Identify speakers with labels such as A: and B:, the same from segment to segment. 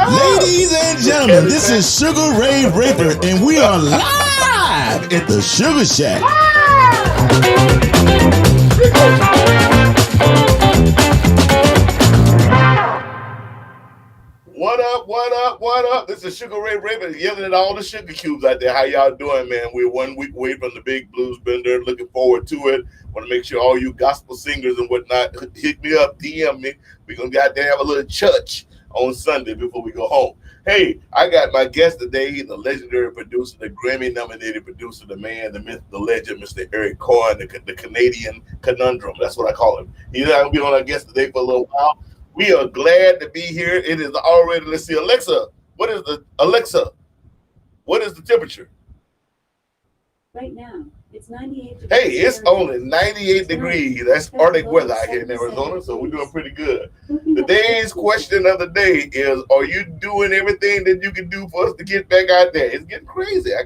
A: Ladies and gentlemen, this is Sugar Ray Rayford, and we are live at the Suga Shack.
B: What up, what up, what up? This is Sugar Ray Raven yelling at all the sugar cubes out there. How y'all doing, man? We're 1 week away from the big blues bender. Looking forward to it. Want to make sure all you gospel singers and whatnot, hit me up, DM me. We're going to get out there and have a little church on Sunday before we go home. Hey, I got my guest today. He's the legendary producer, the Grammy-nominated producer, the man, the myth, the legend, Mr. Eric Corne, the Canadian conundrum. That's what I call him. He's not going to be on our guest today for a little while. We are glad to be here. It is already, let's see, Alexa, what is the temperature?
C: Right now, it's 98 degrees.
B: Hey, it's only 98 degrees. That's Arctic weather out here in Arizona, so we're doing pretty good. Today's question of the day is, are you doing everything that you can do for us to get back out there? It's getting crazy. I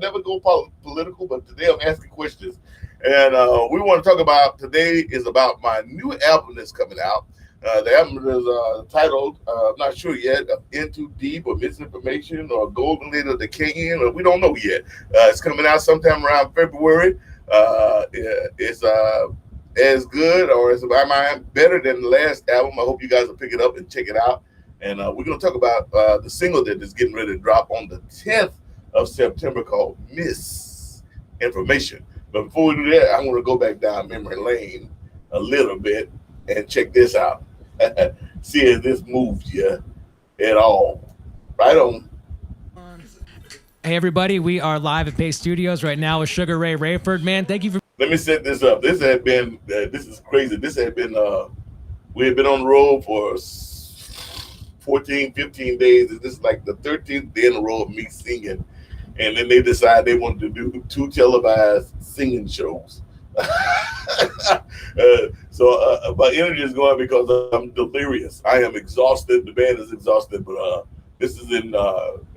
B: never go political, but today I'm asking questions. And we want to talk about, today is about my new album that's coming out. The album is titled, I'm not sure yet, In Too Deep or Misinformation or Golden Lady of the King, or we don't know yet. It's coming out sometime around February. It's as good, or it's, in my mind, better than the last album. I hope you guys will pick it up and check it out. And we're going to talk about the single that is getting ready to drop on the 10th of September called Misinformation. But before we do that, I'm going to go back down memory lane a little bit and check this out. See if this moves you at all. Right on.
D: Hey everybody, we are live at Pace Studios right now with Sugar Ray Rayford. Man, thank you for.
B: Let me set this up. This had been. This is crazy. This had been. We had been on the road for 14, 15 days. And this is like the 13th day in a row of me singing, and then they decided they wanted to do 2 televised singing shows. So my energy is going because I'm delirious. I am exhausted. The band is exhausted, but this is in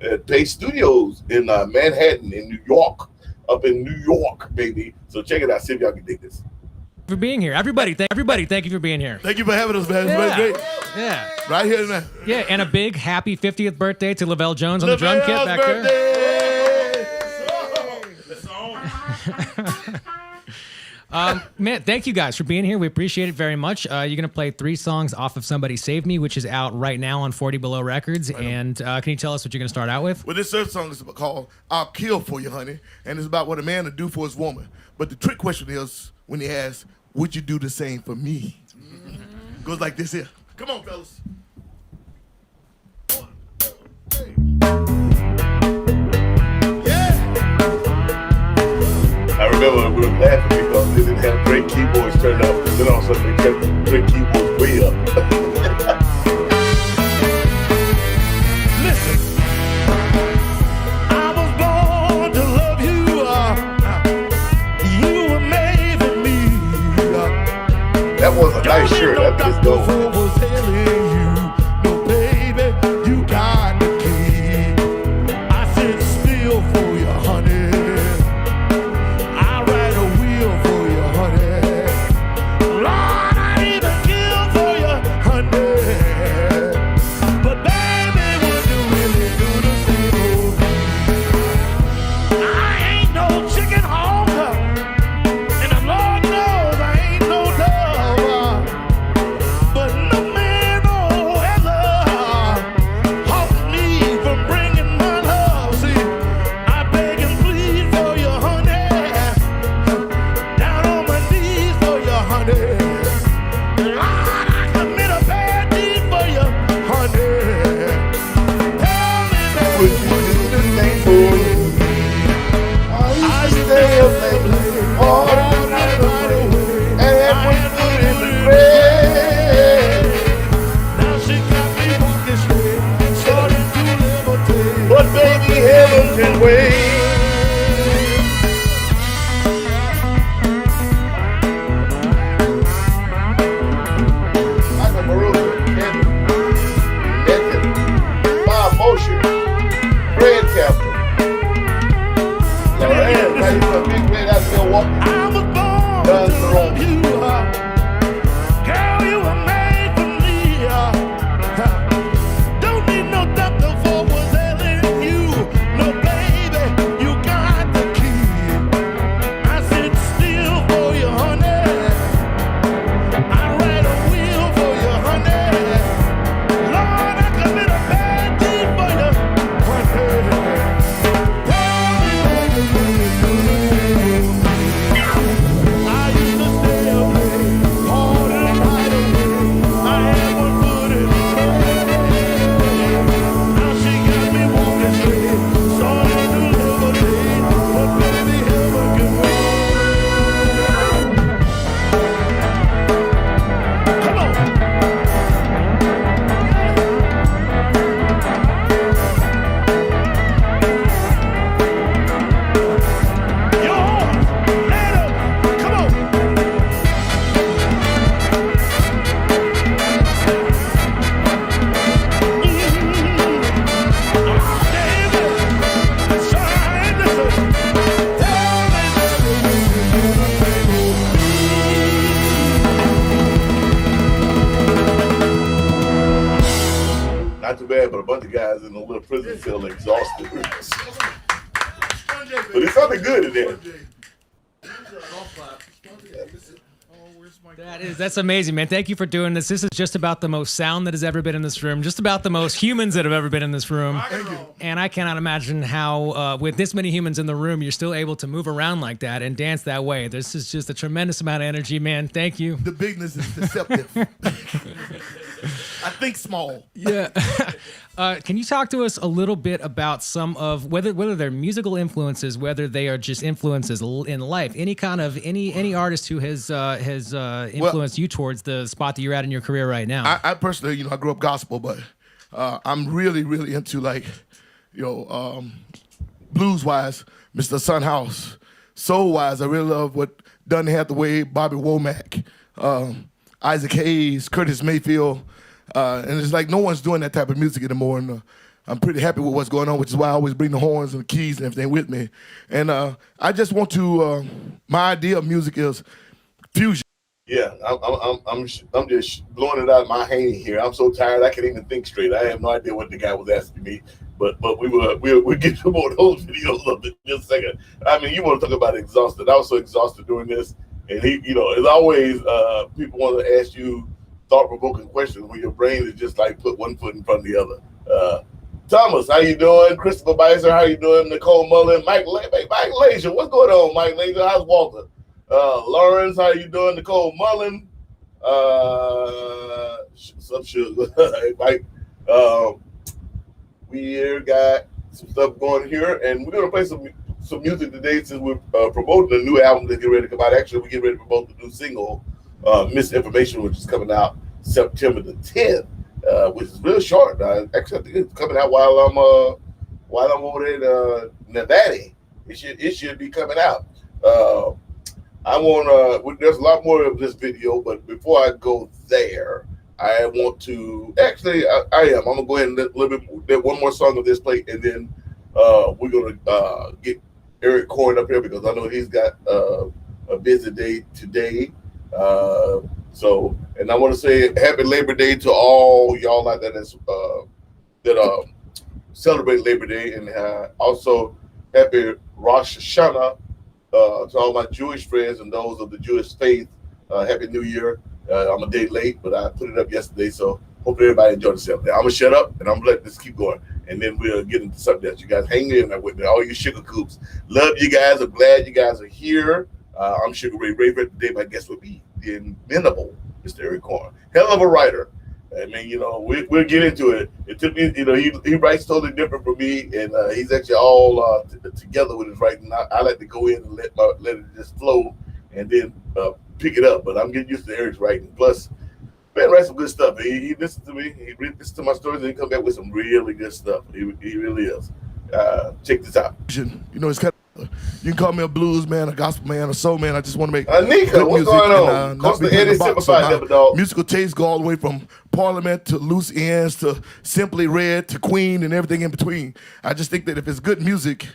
B: at Pace Studios in Manhattan, in New York, up in New York, baby. So check it out. See if y'all can dig this.
D: For being here, everybody, thank you for being here.
E: Thank you for having us, man. It's been great.
D: Yeah,
E: right here tonight.
D: Yeah, and a big happy 50th birthday to Lavelle Jones on the drum kit back
E: there.
D: Man, thank you guys for being here. We appreciate it very much. You're going to play 3 songs off of Somebody Save Me, which is out right now on 40 Below Records. Right. And can you tell us what you're going to start out with?
E: Well, this third song is called I'll Kill For You, Honey. And it's about what a man will do for his woman. But the trick question is when he asks, would you do the same for me? Mm-hmm. Goes like this here. Come on, fellas. 1, 2, 3.
B: I remember we were laughing because they didn't have great keyboards turned up, and then all of a sudden they kept the great keyboards way up.
E: Listen, I was born to love you. You were made for me.
B: That was a nice shirt. That just goes. bad, but a bunch of guys in a little prison cell exhausted. But it's something good in there.
D: That's amazing, man. Thank you for doing this. This is just about the most sound that has ever been in this room, just about the most humans that have ever been in this room. And I cannot imagine how, with this many humans in the room, you're still able to move around like that and dance that way. This is just a tremendous amount of energy, man. Thank you.
E: The bigness is deceptive. I think small.
D: Yeah. Can you talk to us a little bit about some of whether they're musical influences, whether they are just influences in life, any kind of any artist who has influenced you towards the spot that you're at in your career right now?
E: I personally, I grew up gospel, but I'm really, really into blues wise, Mr. Son House. Soul wise, I really love what Dunn Hathaway, Bobby Womack, Isaac Hayes, Curtis Mayfield. And it's like no one's doing that type of music anymore. And I'm pretty happy with what's going on, which is why I always bring the horns and the keys and everything with me. And I just want to, my idea of music is fusion.
B: Yeah, I'm just blowing it out of my hand here. I'm so tired I can't even think straight. I have no idea what the guy was asking me. But we'll get to more of those videos in just a second. I mean, you want to talk about exhausted. I was so exhausted doing this. And as always, people want to ask you thought-provoking questions when your brain is just like put one foot in front of the other. Thomas, how you doing? Christopher Beiser, how you doing? Nicole Mullen, Mike Lazier, what's going on, Mike Lazier? How's Walter? Lawrence, how you doing? Nicole Mullen, some sugar. Mike, we got some stuff going here, and we're gonna play some music today since we're promoting a new album that's getting ready to come out. Actually, we're getting ready to promote the new single, Misinformation, which is coming out September the 10th, which is really short. Actually, I think it's coming out while I'm over there in Nevada. It should be coming out. There's a lot more of this video, but before I go there, I want to actually I'm gonna go ahead and let one more song of this play, and then we're gonna get Eric Corne up here because I know he's got a busy day today. And I want to say happy Labor Day to all y'all out there that celebrate Labor Day, and also happy Rosh Hashanah to all my Jewish friends and those of the Jewish faith. Happy New Year. I'm a day late, but I put it up yesterday, so hope everybody enjoyed themselves. Now, I'm gonna shut up and I'm gonna let this keep going, and then we'll get into something else. You guys hang in there with me, all you sugar coops. Love you guys. I'm glad you guys are here. I'm Sugar Ray Raver. Today my guest will be the inimitable Mr. Eric Corne. Hell of a writer. I mean, we'll get into it. It took me, he writes totally different from me, and he's actually all together with his writing. I like to go in and let it just flow, and then pick it up. But I'm getting used to Eric's writing. Plus, man writes some good stuff. He listens to me. He listens to my stories, and he comes back with some really good stuff. He really is. Check this out.
E: It's kind of, you can call me a blues man, a gospel man, a soul man. I just want to make
B: Nika, what's going on? Costa Eddie Simplified, dog.
E: Musical taste go all the way from Parliament to Loose Ends to Simply Red to Queen and everything in between. I just think that if it's good music,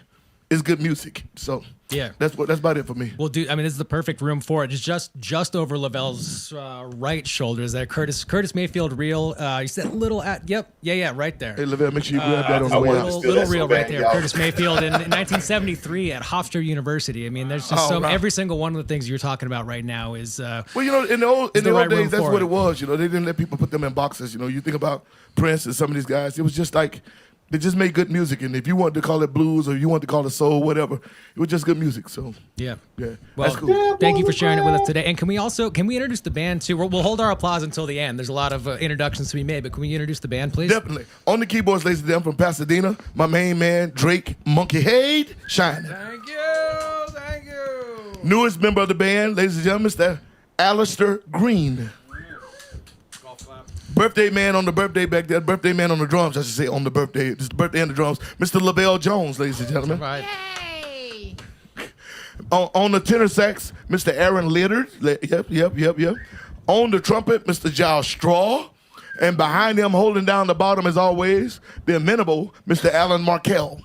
E: it's good music. So
D: yeah,
E: that's about it for me.
D: Well, dude, I mean, this is the perfect room for it. It's just over Lavelle's right shoulder. Is that Curtis Mayfield reel? You said little at right there.
E: Hey, Lavelle, make sure you grab that on the way out.
D: Little reel right there. Curtis Mayfield in 1973 at Hofstra University. I mean, there's just every single one of the things you're talking about right now is.
E: In the old days, that's what it was. They didn't let people put them in boxes. You think about Prince and some of these guys. It was just like. They just made good music, and if you wanted to call it blues or you wanted to call it soul, whatever, it was just good music. So yeah,
D: well,
E: that's cool.
D: Thank you for sharing it with us today. And can we introduce the band too? We'll hold our applause until the end. There's a lot of introductions to be made, but can we introduce the band, please?
E: Definitely. On the keyboards, ladies and gentlemen, from Pasadena, my main man Drake Monkey Head Shining.
F: Thank you.
E: Newest member of the band, ladies and gentlemen, Mr. Alistair Green. Birthday man on the birthday back there. Birthday man on the drums, I should say, on the birthday. It's the birthday and the drums. Mr. Lavelle Jones, ladies and gentlemen.
D: Right.
F: Yay!
E: On the tenor sax, Mr. Aaron Leonard. Yep. On the trumpet, Mr. Giles Straw. And behind him, holding down the bottom as always, the inimitable Mr. Alan Markell.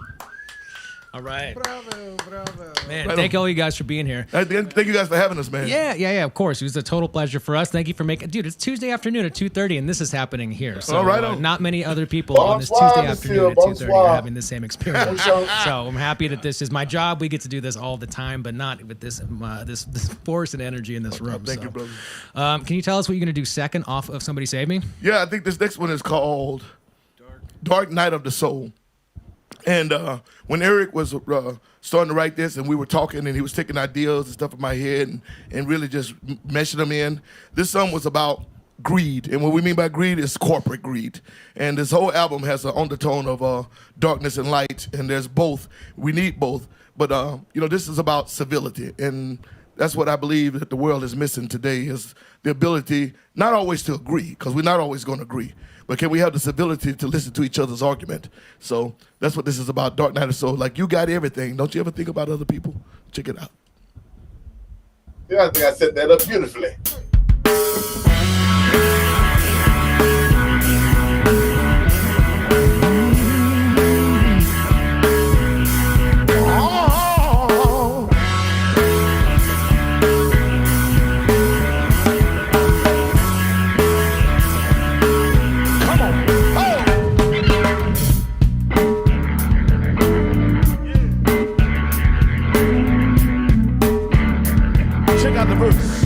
D: All right.
F: Bravo, bravo.
D: Man,
E: Right
D: thank
E: on.
D: all you guys for being here.
E: Thank you guys for having us, man.
D: Yeah, of course. It was a total pleasure for us. Thank you for making... Dude, it's Tuesday afternoon at 2:30, and this is happening here. So
E: All right on.
D: not many other people on this
B: Bonsoir,
D: Tuesday afternoon at
B: monsieur.
D: 2:30 are having the same experience. So I'm happy that this is my job. We get to do this all the time, but not with this this force and energy in this room.
E: Thank
D: So,
E: you, brother.
D: Can you tell us what you're going to do second off of Somebody Save Me?
E: Yeah, I think this next one is called Dark Night of the Soul. And when Eric was starting to write this and we were talking and he was taking ideas and stuff in my head and really just meshing them in, this song was about greed. And what we mean by greed is corporate greed. And this whole album has an undertone of darkness and light, and there's both. We need both. But, this is about civility. And that's what I believe that the world is missing today is the ability not always to agree, because we're not always going to agree. But can we have the civility to listen to each other's argument? So that's what this is about, Dark Night of Soul. Like, you got everything. Don't you ever think about other people? Check it out.
B: Yeah, I think I set that up beautifully.
E: Check out the verse.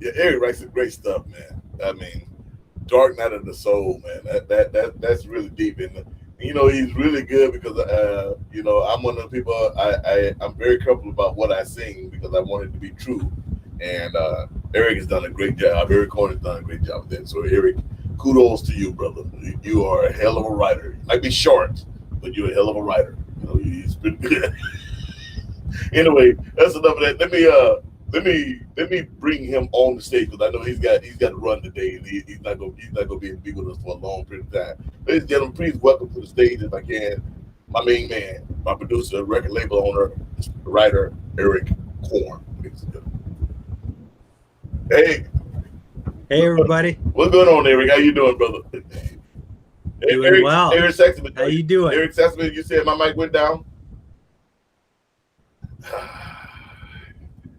B: Yeah, Eric writes some great stuff, man. I mean, Dark Night of the Soul, man. That's really deep, and he's really good because I'm one of the people. I'm very careful about what I sing because I want it to be true, and Eric has done a great job. Eric Corne has done a great job with that. So Eric, kudos to you, brother. You are a hell of a writer. You might be short, but you're a hell of a writer. He's pretty good. Anyway, that's enough of that. Let me bring him on the stage because I know he's got to run today, and he's not gonna be able to be with us for a long period of time. Ladies and gentlemen, please welcome to the stage, if I can, my main man, my producer, record label owner, writer, Eric Corne. Hey.
G: Hey, everybody.
B: What's going on, Eric? How you doing, brother?
G: Doing
B: Eric,
G: well.
B: Eric Sexton.
G: How you doing?
B: Eric Sexton, you said my mic went down?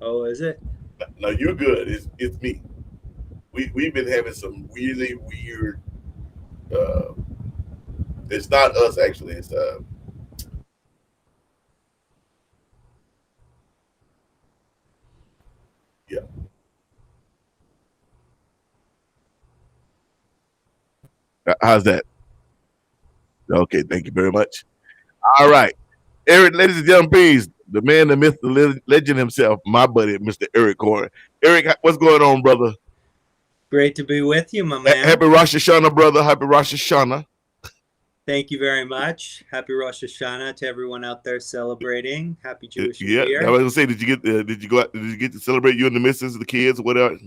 G: Oh, is it?
B: No, you're good. It's me. We've been having some really weird. It's not us actually. It's yeah. How's that? Okay, thank you very much. All right, Eric, ladies and gentlemen, please, the man, the myth, the legend himself, my buddy, Mr. Eric Corne. Eric, what's going on, brother?
G: Great to be with you, my man.
B: Happy Rosh Hashanah, brother. Happy Rosh Hashanah.
G: Thank you very much. Happy Rosh Hashanah to everyone out there celebrating. Happy Jewish New Year.
B: I was gonna say, did you get to celebrate, you and the missus, the kids, whatever?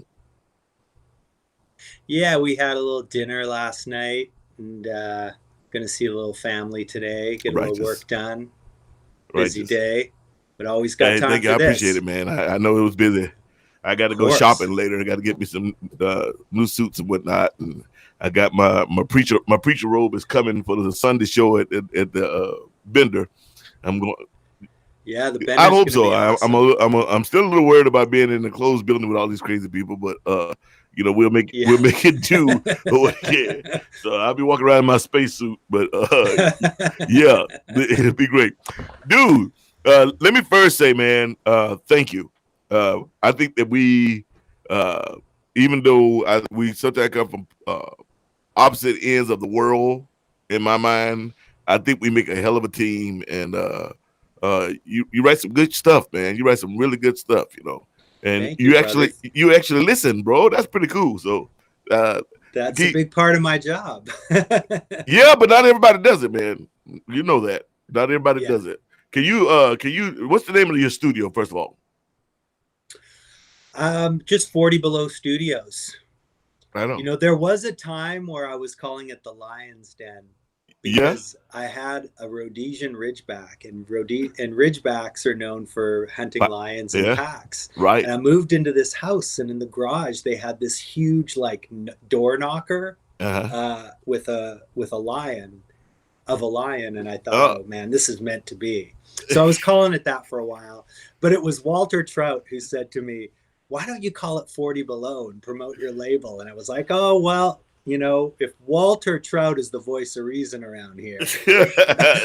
G: Yeah, we had a little dinner last night, and gonna see a little family today. Get a little work done. Busy day, but always got time for
B: I
G: this.
B: appreciate it, man. I know it was busy. I got to go shopping later. I got to get me some new suits and whatnot. And I got my preacher robe is coming for the Sunday show at the Bender. I'm going.
G: Yeah, the Bender.
B: I hope so. Awesome. I'm still a little worried about being in a closed building with all these crazy people, but we'll make it do. Yeah. So I'll be walking around in my spacesuit, but yeah, it'll be great, dude. Let me first say, man, thank you. I think that we, even though we sometimes come from opposite ends of the world, in my mind, I think we make a hell of a team. And you write some good stuff, man. You write some really good stuff, And you actually listen, bro. That's pretty cool. So
G: that's a big part of my job.
B: Yeah, but not everybody does it, man. You know that. Not everybody does it. Can you what's the name of your studio, first of all?
G: Just 40 Below Studios.
B: I know.
G: There was a time where I was calling it the Lion's Den because I had a Rhodesian Ridgeback, and Ridgebacks are known for hunting lions in packs.
B: Right.
G: And I moved into this house, and in the garage they had this huge door knocker with a lion, and I thought, oh man, this is meant to be. So I was calling it that for a while, but it was Walter Trout who said to me, why don't you call it 40 Below and promote your label? And I was like, oh, well, if Walter Trout is the voice of reason around here,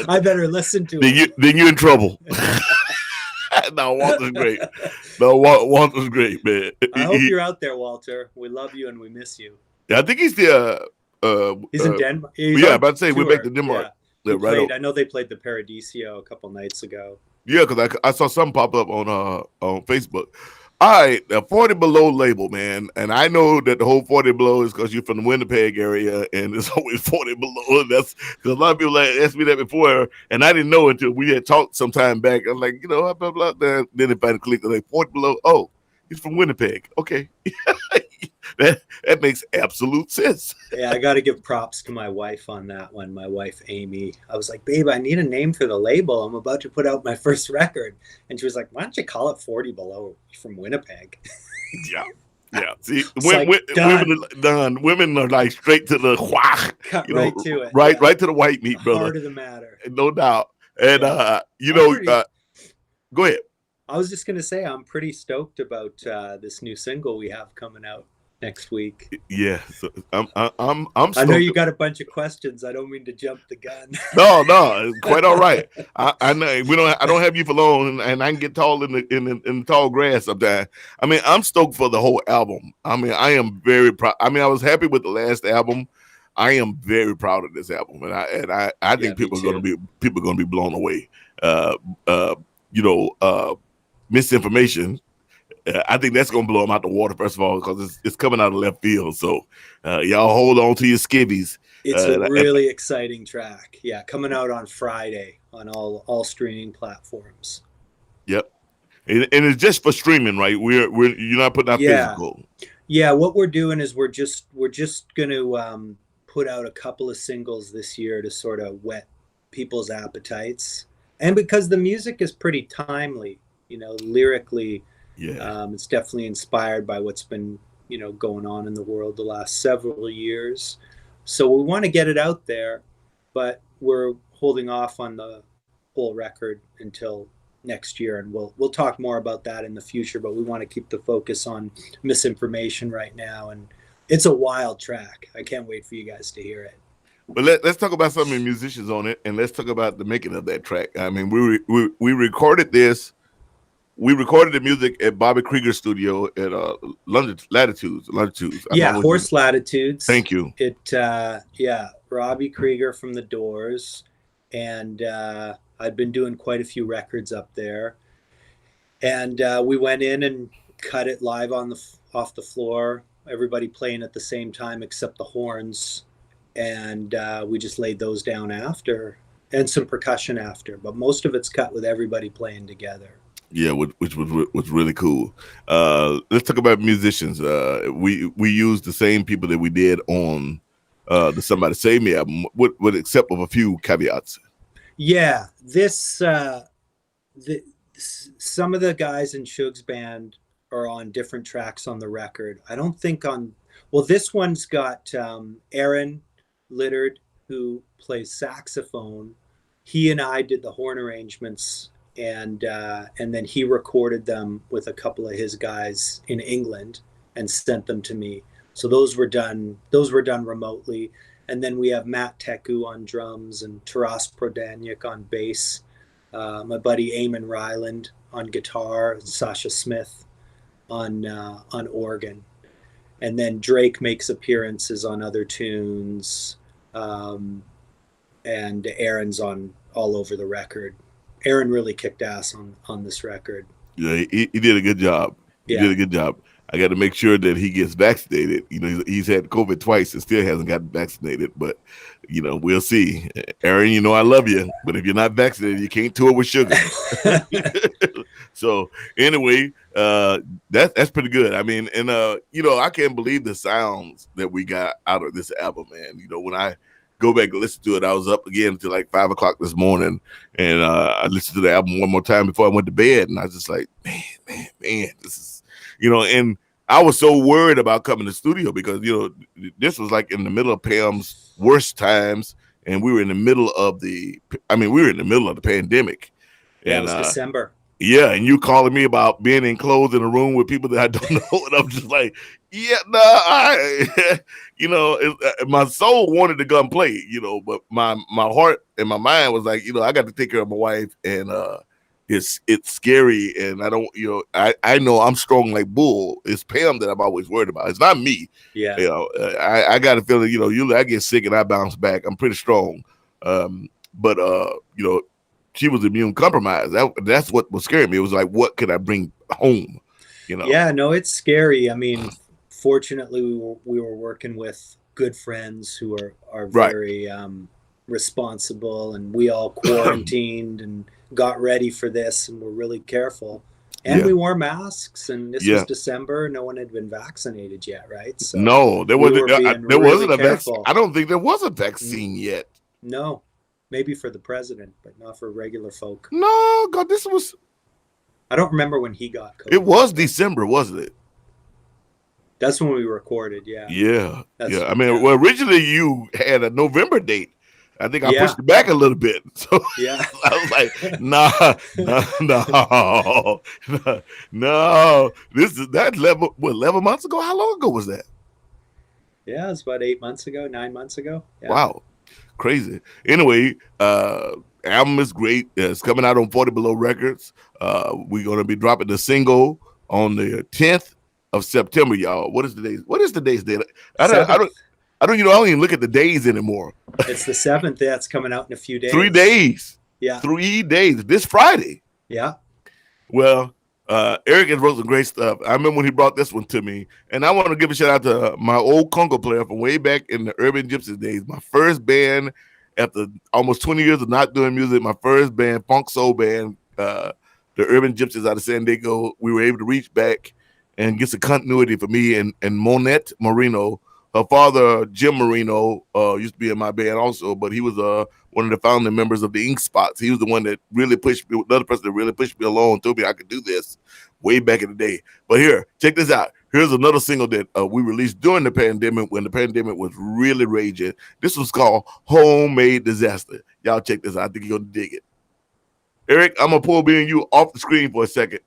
G: I better listen to him.
B: Then you're in trouble. No, Walter's great. Walter's great, man.
G: I hope you're out there, Walter. We love you and we miss you.
B: I think he's the
G: he's in Denmark.
B: About to say we're back to Denmark.
G: Yeah, I know they played the Paradiso a couple nights ago.
B: Yeah, because I saw something pop up on Facebook. All right, the 40 Below label, man. And I know that the whole 40 Below is because you're from the Winnipeg area and it's always 40 Below. That's because a lot of people asked me that before, and I didn't know until we had talked some time back. I'm like, blah, blah, blah. Then if I clicked, like 40 Below, oh, he's from Winnipeg. Okay. That makes absolute sense.
G: Yeah, I got to give props to my wife on that one. My wife, Amy. I was like, babe, I need a name for the label. I'm about to put out my first record. And she was like, why don't you call it 40 Below from Winnipeg?
B: Yeah. See, women are like straight to the
G: cut right to it.
B: Right to the white meat, brother.
G: Heart of the matter.
B: No doubt. And, go ahead.
G: I was just going to say, I'm pretty stoked about this new single we have coming out. next week.
B: Yeah, so I'm
G: I know you
B: stoked.
G: got a bunch of questions. I don't mean to jump the gun.
B: No, it's quite all right. I know I don't have you for long, and I can get tall in the tall grass sometimes. I mean, I'm stoked for the whole album. I mean, I am very proud. I mean, I was happy with the last album. I am very proud of this album, and I think
G: me
B: people are
G: too.
B: going to be blown away. You know, misinformation. I think that's gonna blow them out the water first of all because it's coming out of left field. So y'all hold on to your skivvies.
G: It's a really exciting track. Yeah, coming out on Friday on all streaming platforms.
B: Yep, and it's just for streaming, right? You're not putting out physical.
G: Yeah, what we're doing is we're just going to put out a couple of singles this year to sort of whet people's appetites, and because the music is pretty timely, you know, lyrically. Yeah, it's definitely inspired by what's been, you know, going on in the world the last several years. So we want to get it out there, but we're holding off on the whole record until next year, and we'll talk more about that in the future. But we want to keep the focus on Misinformation right now, and it's a wild track. I can't wait for you guys to hear it.
B: But let's talk about some of the musicians on it, and let's talk about the making of that track. I mean, we recorded this. We recorded the music at Bobby Krieger's studio at London Latitudes.
G: Yeah, Horse Latitudes.
B: Thank you.
G: Robbie Krieger from The Doors, and I'd been doing quite a few records up there, and we went in and cut it live off the floor. Everybody playing at the same time except the horns, and we just laid those down after, and some percussion after. But most of it's cut with everybody playing together.
B: Yeah, which was really cool. Let's talk about musicians. We used the same people that we did on the Somebody Save Me album, with except of a few caveats.
G: Yeah, some of the guys in Suge's band are on different tracks on the record. I don't think this one's got Aaron Littard, who plays saxophone. He and I did the horn arrangements, and then he recorded them with a couple of his guys in England and sent them to me. So those were done remotely. And then we have Matt Teku on drums and Taras Prodanyuk on bass, my buddy Eamon Ryland on guitar, and Sasha Smith on organ. And then Drake makes appearances on other tunes, and Aaron's on all over the record. Aaron really kicked ass on this record.
B: Yeah, he did a good job. He did a good job. I got to make sure that he gets vaccinated. You know, he's had COVID twice and still hasn't gotten vaccinated. But, you know, we'll see. Aaron, you know I love you, but if you're not vaccinated, you can't tour with Sugar. So anyway, that's pretty good. I mean, and you know, I can't believe the sounds that we got out of this album, man. You know, when I go back and listen to it, I was up again until like 5 o'clock this morning, and I listened to the album one more time before I went to bed, and I was just like, man, this is, you know, and I was so worried about coming to the studio because, you know, this was like in the middle of Pam's worst times, and we were in the middle of the pandemic.
G: Yeah,
B: and,
G: it was December.
B: Yeah, and you calling me about being enclosed in a room with people that I don't know, and I'm just like, yeah, you know, my soul wanted to come play, you know, but my heart and my mind was like, you know, I got to take care of my wife, and it's scary, and I don't, you know, I know I'm strong like bull. It's Pam that I'm always worried about. It's not me. Yeah, you know, I got a feeling, you know, usually I get sick and I bounce back. I'm pretty strong, but you know, she was immune compromised. That's what was scaring me. It was like, what could I bring home? You know?
G: Yeah, no, it's scary. I mean, fortunately, we were working with good friends who are very responsible, and we all quarantined and got ready for this, and were really careful. And we wore masks, and this was December. No one had been vaccinated yet, right? So
B: no, there wasn't a vaccine. I don't think there was a vaccine yet.
G: No. Maybe for the president, but not for regular folk.
B: No, God, this was...
G: I don't remember when he got COVID.
B: It was December, wasn't it?
G: That's when we recorded, yeah.
B: Yeah. I mean, well, originally you had a November date. I think I pushed it back a little bit. So
G: Yeah.
B: I was like, no. That's 11 months ago? How long ago was that?
G: Yeah, it was about 9 months ago. Yeah.
B: Wow. Crazy. Anyway, album is great. It's coming out on 40 Below Records. We're going to be dropping the single on the 10th of September, y'all. What is the day's date? I don't even look at the days anymore.
G: It's the 7th. That's coming out in a few days.
B: 3 days.
G: Yeah.
B: 3 days. This Friday.
G: Yeah.
B: Well, Eric has wrote some great stuff. I remember when he brought this one to me, and I want to give a shout out to my old conga player from way back in the Urban Gypsies days. My first band, after almost 20 years of not doing music, my first band, funk soul band, the Urban Gypsies out of San Diego. We were able to reach back and get some continuity for me and Monette Marino. Her father, Jim Marino, used to be in my band also, but he was one of the founding members of the Ink Spots. He was the one that really pushed me, another person that really pushed me along and told me I could do this way back in the day. But here, check this out. Here's another single that we released during the pandemic when the pandemic was really raging. This was called Homemade Disaster. Y'all check this out. I think you're going to dig it. Eric, I'm going to pull me and you off the screen for a second.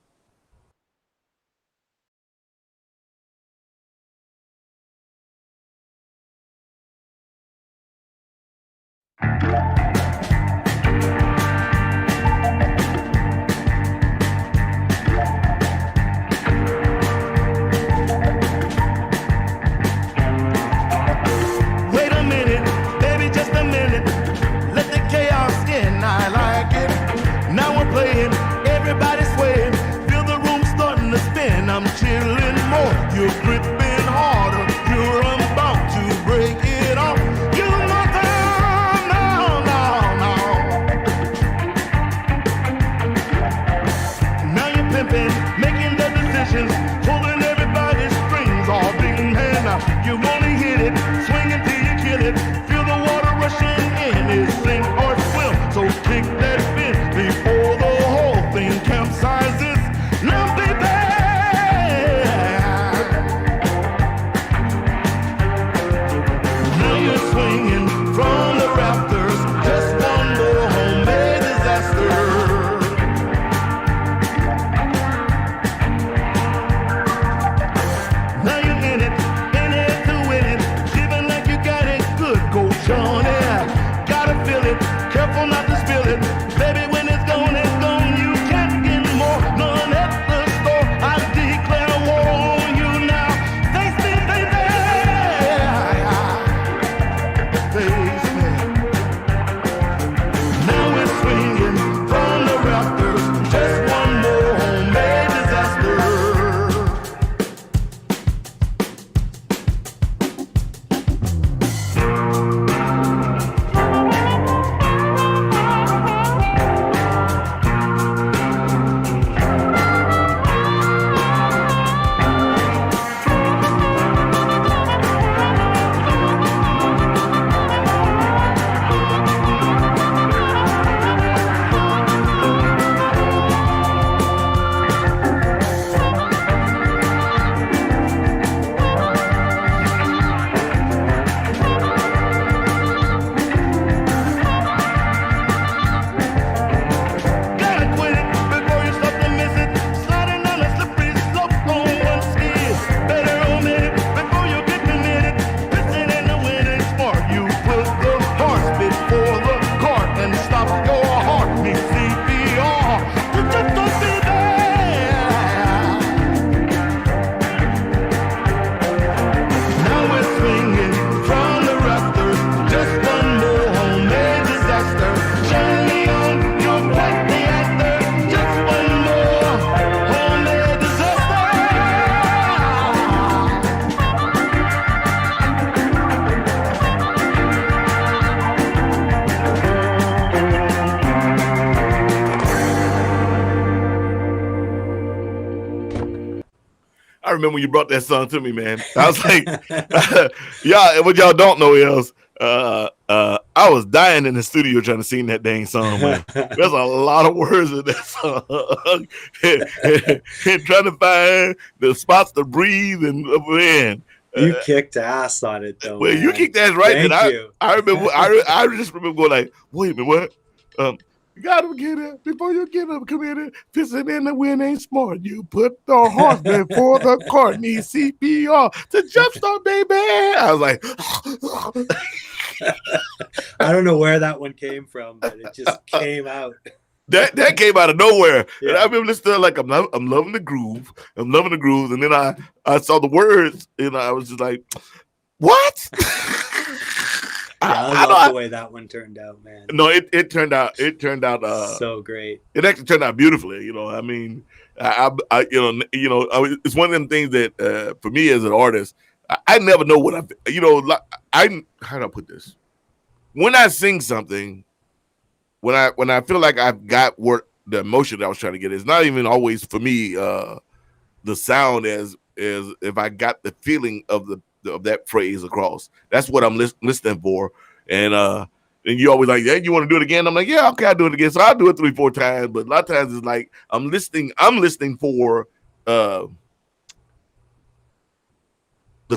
E: Wait a minute, baby, just a minute. Let the chaos in, I like it. Now we're playing, everybody's swaying. Feel the room starting to spin. I'm chilling more. You're gripping harder. You're about to break it off. You know down, no. Now you're pimping, making the decisions, pulling everybody's strings all big man. You wanna hit it, swing it till you kill it. Feel the water rushing in, it's sink or swim. So kick that fin before the whole thing capsizes. Now, baby, now you're swinging from the rafters. Just one more homemade disaster. Now you're in it to win it. Living like you got it good, go Johnny. Gotta feel it, careful not to spill it. Baby, when it's gone, you can't get more. None at the store, I declare war on you now. Face me, baby. Face me. Now we're swinging from the rafters. Just one more homemade disaster. Gotta quit it before you start to miss it. Sliding down a slippery slope on one skid. Better omit it before you get committed. Listen in the winning sport. You put the horse before the cart and stop your heart. Need CPR. You just don't be there. Now we're swinging from the rafters. Just one more homemade disaster. Shine me on, you're quite the actor. Just one more homemade disaster.
B: I remember when you brought that song to me, man. I was like, yeah, what y'all don't know is I was dying in the studio trying to sing that dang song, man. There's a lot of words in that song. and trying to find the spots to breathe and man.
G: You kicked ass on it though.
B: Well,
G: man.
B: you kicked ass right.
G: Thank
B: And
G: you.
B: I remember. I just remember going like, wait a minute, what? You gotta get it before you get up. Come in, pissing in the wind ain't smart. You put the horse before the cart. Need CPR to jumpstart, baby. I was like,
G: I don't know where that one came from, but it just came out.
B: that came out of nowhere.
G: Yeah.
B: And I remember listening like I'm loving the groove. I'm loving the grooves. And then I saw the words and I was just like, what?
G: I love the way that one turned out, man.
B: No, it turned out
G: so great.
B: It actually turned out beautifully. You know, I mean, it's one of them things that for me as an artist, I never know what how do I put this? When I sing something, when I feel like I've got the emotion that I was trying to get, it's not even always for me the sound as if I got the feeling of that phrase across. That's what I'm listening for. And you always like, yeah, you want to do it again? I'm like, yeah, okay, I'll do it again. So I'll do it 3-4 times. But a lot of times it's like I'm listening for the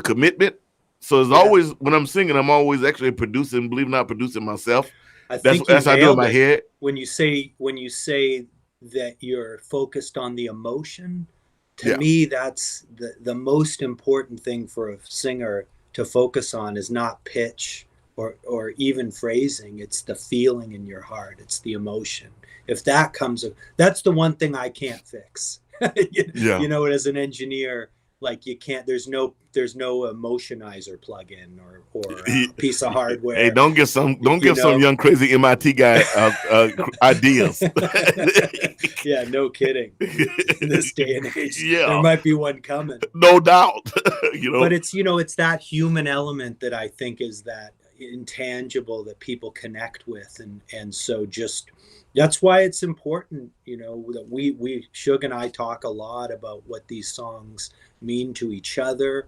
B: commitment. So it's always when I'm singing, I'm always actually producing, believe it or not, producing myself. That's how I do in my head.
G: When you say that you're focused on the emotion, to me, that's the most important thing for a singer to focus on is not pitch or even phrasing. It's the feeling in your heart. It's the emotion. If that comes, that's the one thing I can't fix. You know, as an engineer, like you can't. There's no emotionizer plug-in or a piece of hardware.
B: Hey, don't give some young crazy MIT guy ideas.
G: Yeah, no kidding. In this day and age, there might be one coming.
B: No doubt.
G: But it's that human element that I think is that intangible that people connect with, and so just that's why it's important, that we Suge and I talk a lot about what these songs mean to each other.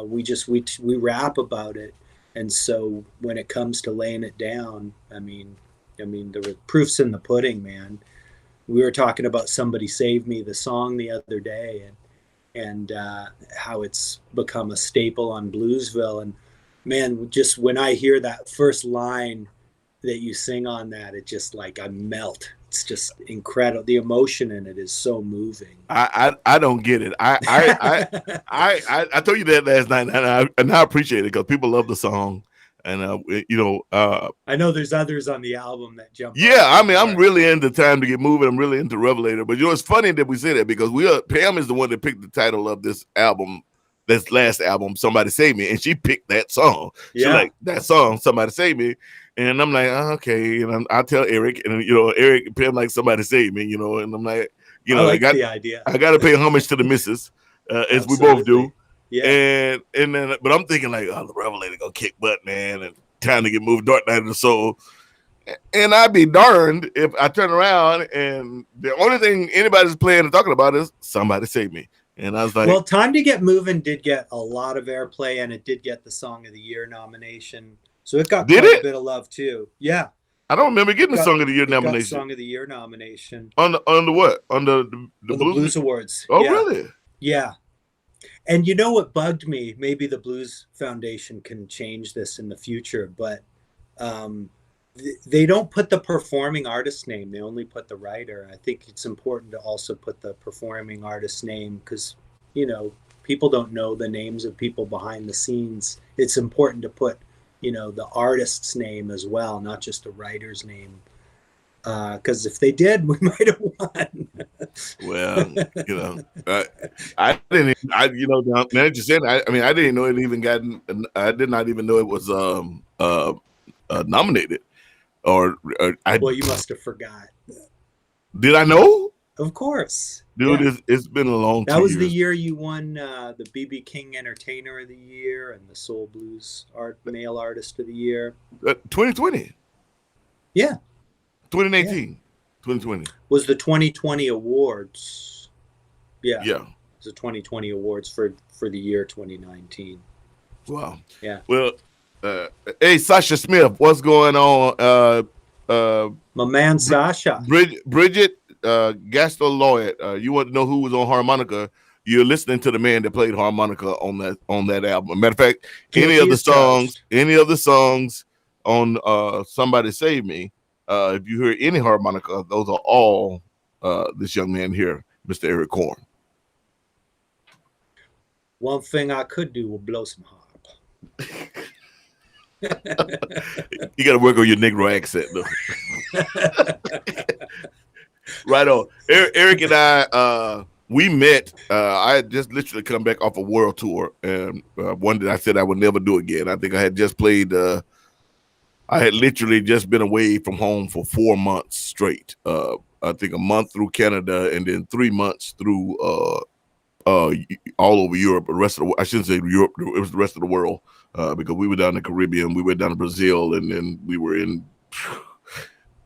G: We rap about it, and so when it comes to laying it down, I mean the proof's in the pudding, man. We were talking about Somebody Save Me, the song, the other day, and how it's become a staple on Bluesville. And man, just when I hear that first line that you sing on that, it just like I melt. It's just incredible. The emotion in it is so moving.
B: I don't get it. I told you that last night, and I appreciate it because people love the song. And
G: I know there's others on the album that jump.
B: Yeah, I mean, I'm really into Time to Get Moving. I'm really into Revelator. But it's funny that we say that because Pam is the one that picked the title of this album, this last album, Somebody Save Me, and she picked that song. Yeah. She like that song, Somebody Save Me, and I'm like, okay, and I tell Eric, and Eric, Pam like Somebody Save Me, and I'm like,
G: I like the idea.
B: I got to pay homage to the missus, as we both do.
G: Yeah,
B: and then, but I'm thinking like, the Revelator gonna kick butt, man, and Time to Get Moved, Dark Night of the Soul, and I'd be darned if I turn around and the only thing anybody's playing and talking about is Somebody Save Me, and I was like,
G: well, Time to Get Moving did get a lot of airplay, and it did get the Song of the Year nomination, so it got a bit of love too. Yeah,
B: I don't remember getting the Song of the Year nomination.
G: Song of the Year nomination
B: on the what? On the
G: Blues Awards.
B: Oh, yeah. Really?
G: Yeah. And you know what bugged me? Maybe the Blues Foundation can change this in the future, but they don't put the performing artist name. They only put the writer. I think it's important to also put the performing artist name because, people don't know the names of people behind the scenes. It's important to put, the artist's name as well, not just the writer's name. Because if they did, we might have won.
B: Well, I didn't. Now that you said, I didn't know it even gotten. I did not even know it was nominated. Well,
G: you must have forgot.
B: Did I know?
G: Of course,
B: dude. It's been a long time.
G: That was the year you won the BB King Entertainer of the Year and the Soul Blues Male Artist of the Year.
B: 2020.
G: Yeah.
B: 2019, 2020
G: was the 2020 awards. Yeah.
B: It
G: was the 2020 awards for the year 2019.
B: Wow.
G: Yeah.
B: Well, hey, Sasha Smith, what's going on?
G: My man Sasha.
B: Bridget Gaston Lloyd. You want to know who was on harmonica? you're listening to the man that played harmonica on that album. Matter of fact, any
G: Guilty
B: of the
G: as charged.
B: songs on Somebody Save Me, if you hear any harmonica, those are all this young man here, Mr. Eric Corne.
G: One thing I could do will blow some harp.
B: You got to work on your Negro accent, though. Right on. Eric and I, we met. I had just literally come back off a world tour, and one that I said I would never do again. I think I had just played. I had literally just been away from home for 4 months straight. I think a month through Canada, and then 3 months through all over Europe. The rest of I shouldn't say Europe. It was the rest of the world because we were down in the Caribbean, we went down to Brazil, and then we were in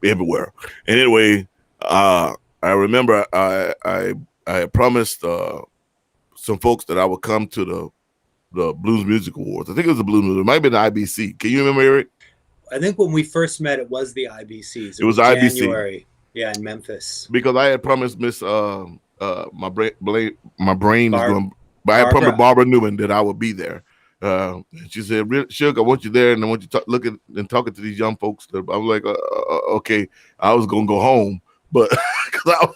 B: everywhere. And anyway, I remember I had promised some folks that I would come to the Blues Music Awards. I think it was the Blues Music. It might have been the IBC. Can you remember, Eric?
G: I think when we first met, it was the IBCs.
B: It was IBC.
G: January. Yeah, in Memphis.
B: Because I had promised Miss my brain is going. But I had promised Barbara Newman that I would be there. She said, "Suge, I want you there, and I want you to talking to these young folks." I was like, "Okay." I was gonna go home, but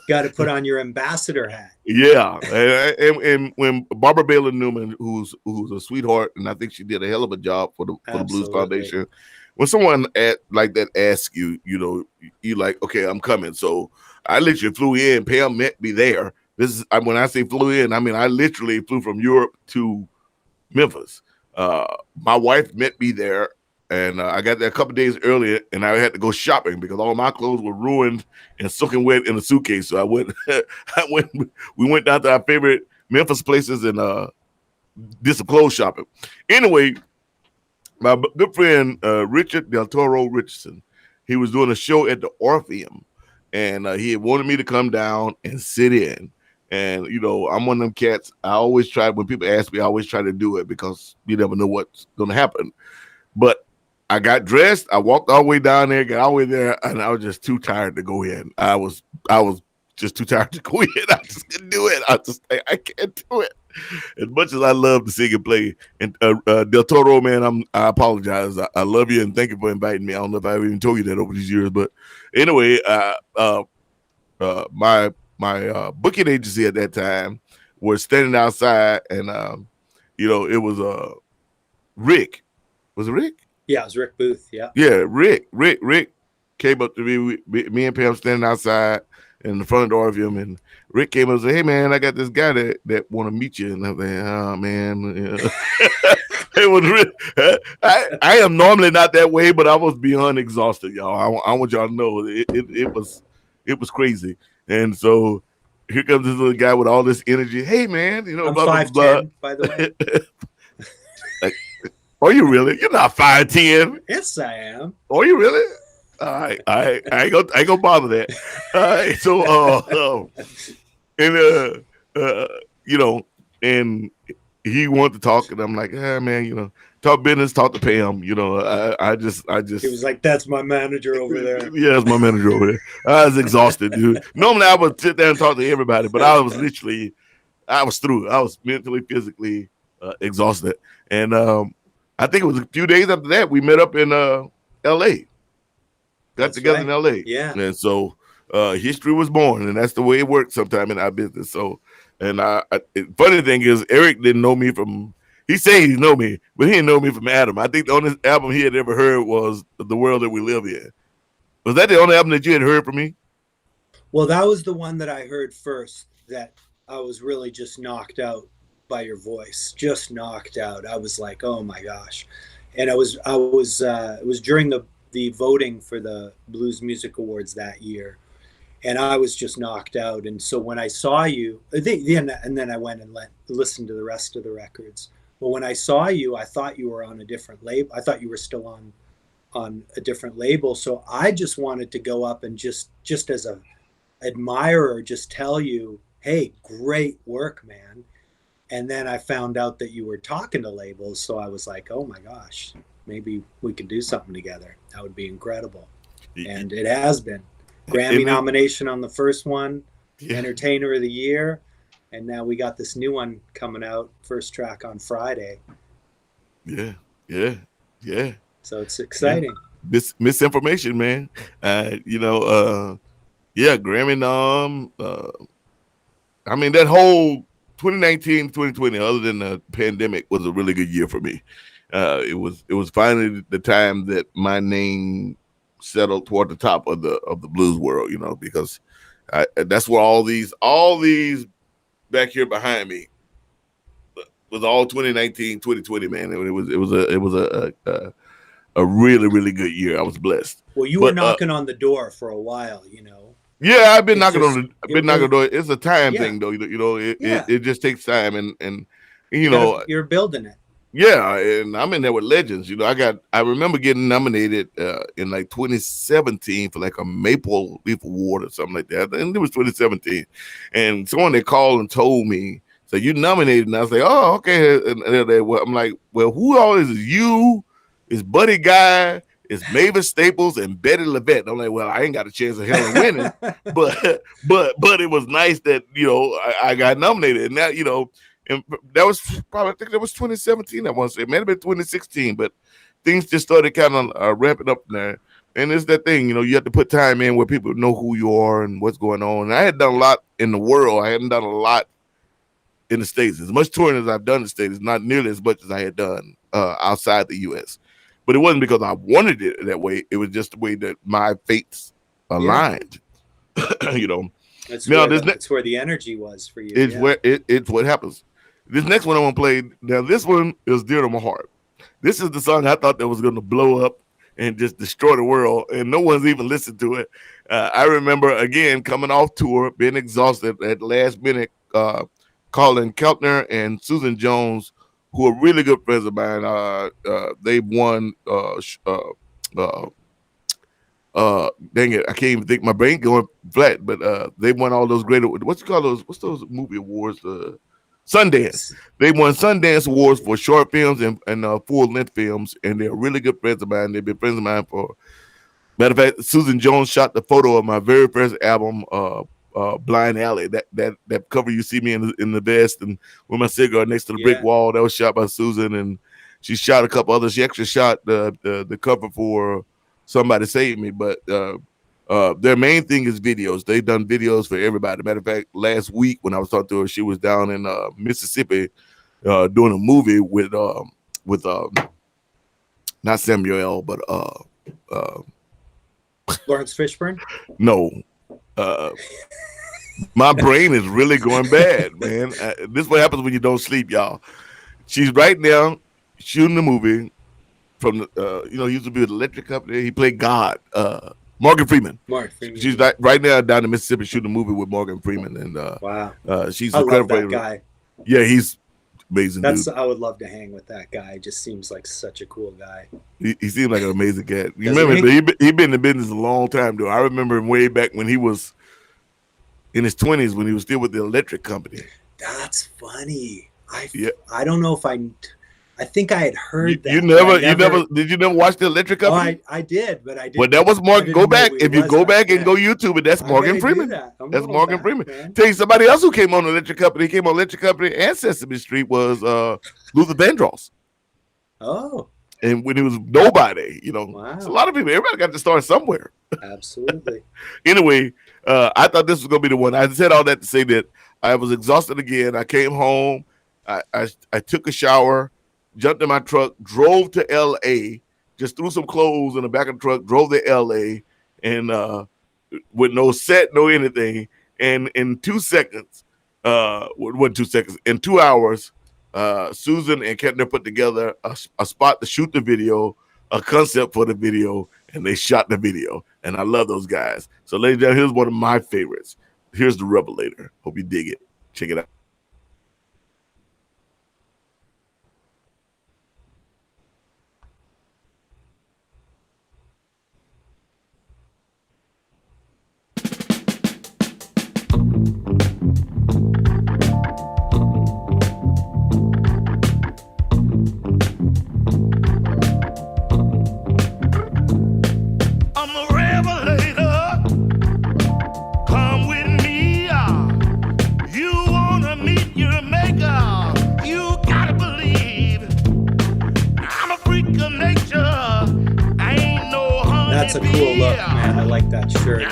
G: got to put on your ambassador hat.
B: Yeah, and when Barbara Baylor Newman, who's a sweetheart, and I think she did a hell of a job for the Blues Foundation. When someone like that asks you, you like, okay, I'm coming. So I literally flew in. Pam met me there. When I say flew in, I mean I literally flew from Europe to Memphis. My wife met me there, and I got there a couple days earlier, and I had to go shopping because all my clothes were ruined and soaking wet in a suitcase. So I went. We went down to our favorite Memphis places and did some clothes shopping. Anyway, my good friend Richard Del Toro Richardson, he was doing a show at the Orpheum, and he had wanted me to come down and sit in. And, I'm one of them cats. I always try, when people ask me, I always try to do it because you never know what's going to happen. But I got dressed. I walked all the way down there, got all the way there, and I was just too tired to go in. I was just too tired to go in. I just couldn't do it. I can't do it. As much as I love to sing and play. And Del Toro, man, I apologize. I love you and thank you for inviting me. I don't know if I've even told you that over these years. But anyway, my booking agency at that time was standing outside, and it was Rick. Was it Rick?
G: Yeah, it was Rick Booth. Yeah.
B: Yeah, Rick came up to me and Pam standing outside in the front of the Orpheum, and Rick came up and said, "Hey man, I got this guy that want to meet you." And I'm like, "Oh man." It was really, I am normally not that way, but I was beyond exhausted, y'all. I want y'all to know it was crazy. And so here comes this little guy with all this energy. Hey, man,
G: I'm 5'10", by the way.
B: Like, are you really? You're not 5'10".
G: Yes, I am.
B: Are you really? All right. I ain't gonna bother that. All right. So, and he wanted to talk, and I'm like, man, talk business, talk to Pam. I just.
G: He was like, "That's my manager over there."
B: Yeah, that's my manager over there. I was exhausted, dude. Normally I would sit there and talk to everybody, but I was through. I was mentally, physically exhausted, and I think it was a few days after that we met up in L.A. Got together in L.A.
G: Yeah,
B: and so history was born, and that's the way it works sometime in our business. So, and funny thing is, Eric didn't know me from. He said he know me, but he didn't know me from Adam. I think the only album he had ever heard was The World That We Live In. Was that the only album that you had heard from me?
G: Well, that was the one that I heard first, that I was really just knocked out by your voice, just knocked out. I was like, oh my gosh. And it was during the voting for the Blues Music Awards that year. And I was just knocked out. And so when I saw you, and then I went and listened to the rest of the records. But when I saw you, I thought you were on a different label. I thought you were still on a different label. So I just wanted to go up and just as a admirer, just tell you, hey, great work, man. And then I found out that you were talking to labels. So I was like, oh my gosh, maybe we could do something together. That would be incredible. And it has been. Grammy nomination on the first one, Entertainer of the Year. And now we got this new one coming out, first track on Friday.
B: Yeah.
G: So it's exciting.
B: Misinformation, man. Grammy nom. I mean, that whole 2019, 2020, other than the pandemic, was a really good year for me. It was finally the time that my name settled toward the top of the blues world, because that's where all these back here behind me was all 2019, 2020, man. It was a really, really good year. I was blessed.
G: Well, you were knocking on the door for a while,
B: Yeah, I've been knocking on the door. It's a time thing, though. It just takes time, and
G: you're building it.
B: Yeah, and I'm in there with legends. I remember getting nominated in like 2017 for like a Maple Leaf Award or something like that. And it was 2017, and someone they called and told me, "So you nominated?" And I was like, "Oh, okay." And I'm like, "Well, who all is you? Is Buddy Guy? Is Mavis Staples and Betty LaVette?" I'm like, "Well, I ain't got a chance of hell of winning, but it was nice that I got nominated, and that And that was probably, I think that was 2017. I want to say it might have been 2016, but things just started kind of ramping up there. And it's that thing, you have to put time in where people know who you are and what's going on. And I had done a lot in the world. I hadn't done a lot in the States. As much touring as I've done in the States, not nearly as much as I had done outside the U.S. But it wasn't because I wanted it that way. It was just the way that my fates aligned.
G: That's where the energy was for you.
B: It's what happens. This next one I want to play. Now, this one is dear to my heart. This is the song I thought that was going to blow up and just destroy the world, and no one's even listened to it. I remember, again, coming off tour, being exhausted at the last minute, calling Keltner and Susan Jones, who are really good friends of mine. They've won, dang it, I can't even think. My brain going flat, but they won all those great, what's those movie awards? Sundance. They won Sundance Awards for short films and full-length films, and they're really good friends of mine. They've been friends of mine for, matter of fact, Susan Jones shot the photo of my very first album, Blind Alley. That cover you see me in the vest and with my cigar next to the brick wall, that was shot by Susan, and she shot a couple others. She actually shot the cover for Somebody Save Me, but their main thing is videos. They've done videos for everybody. Matter of fact, last week when I was talking to her, she was down in Mississippi doing a movie with not Samuel, but
G: Lawrence Fishburne.
B: No, my brain is really going bad, man. This is what happens when you don't sleep, y'all. She's right now shooting the movie from he used to be with the electric company. He played God. Morgan Freeman. She's right now down in Mississippi shooting a movie with Morgan Freeman, and
G: wow,
B: she's
G: I love that guy.
B: Yeah, he's amazing. Dude.
G: I would love to hang with that guy. Just seems like such a cool guy.
B: He seems like an amazing cat. You remember, he been in the business a long time, though. I remember him way back when he was in his 20s, when he was still with the electric company.
G: That's funny. I don't know if I think I had heard that.
B: Did you never watch the electric company?
G: I did, but I didn't.
B: Well, that was Morgan. Go back. If you go back and go YouTube it, that's Morgan Freeman. That's Morgan Freeman. Man. Tell you somebody else who came on the electric company. He came on electric company and Sesame Street was Luther Vandross.
G: Oh.
B: And when he was nobody,
G: wow.
B: So a lot of people, everybody got to start somewhere.
G: Absolutely.
B: Anyway, I thought this was going to be the one. I said all that to say that I was exhausted again. I came home. I took a shower, jumped in my truck, drove to L.A., just threw some clothes in the back of the truck, drove to L.A., and with no set, no anything. And in 2 seconds, in 2 hours, Susan and Kettner put together a spot to shoot the video, a concept for the video, and they shot the video. And I love those guys. So, ladies and gentlemen, here's one of my favorites. Here's The Revelator. Hope you dig it. Check it out.
H: You wanna
G: That's a cool look, man. I like that shirt.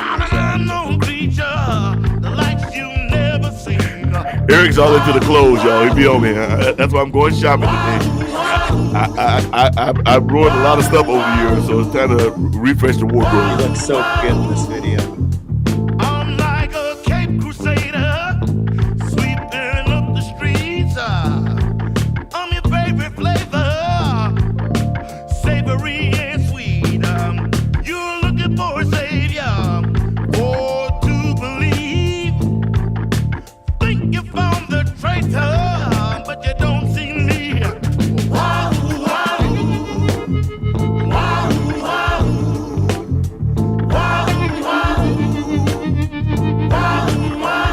B: Eric's all into the clothes, y'all. He be on me. That's why I'm going shopping today. I ruined a lot of stuff over the years, so it's time to refresh the wardrobe.
G: He looks so good in this video.
H: I'm like a Cape Crusader, sweeping up the streets. I'm your favorite flavor, savory and sweet. You're looking for a savior, or to believe. Think you found the traitor, but you don't see me. Wow, wow, wow, wow, wow, wow,